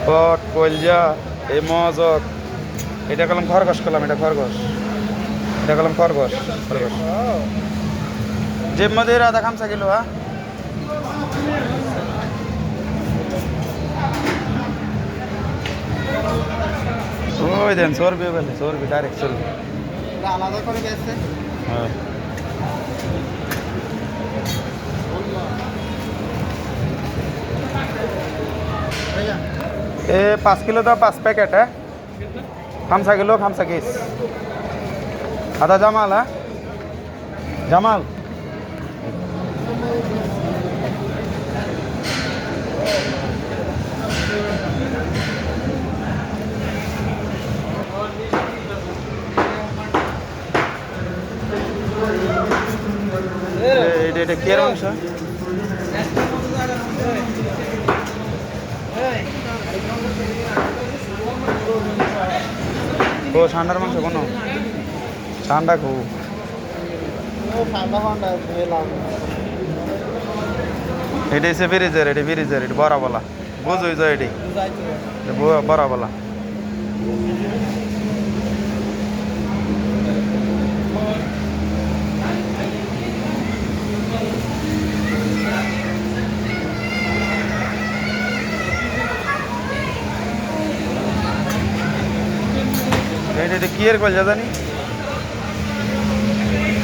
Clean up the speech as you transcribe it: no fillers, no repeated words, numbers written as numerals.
পট কলজা এই মজক এটা কলম খরগোশ কলম এটা খরগোশ এটা কলম খরগোশ খরগোশ जेब मध्ये आधा खामसा किलो हा ওই দেন 100 রুপিয়া বলে 100 রুপিয়া ডাইরেক্ট 100 রুপিয়া আলাদা করে বেচছে হ্যাঁ ए 5 किलो का 5 पैकेट है खामसा किलो खामसा केस आधा जमाल है जमाल এটা কি এর মাংস ও ঠান্ডার মাংস কোনো ঠান্ডা খুব এটা এসে ফ্রিজের এটা বড়া বলা বুঝুই যায় এটি বড়া বলা এটা কি এর কল জানি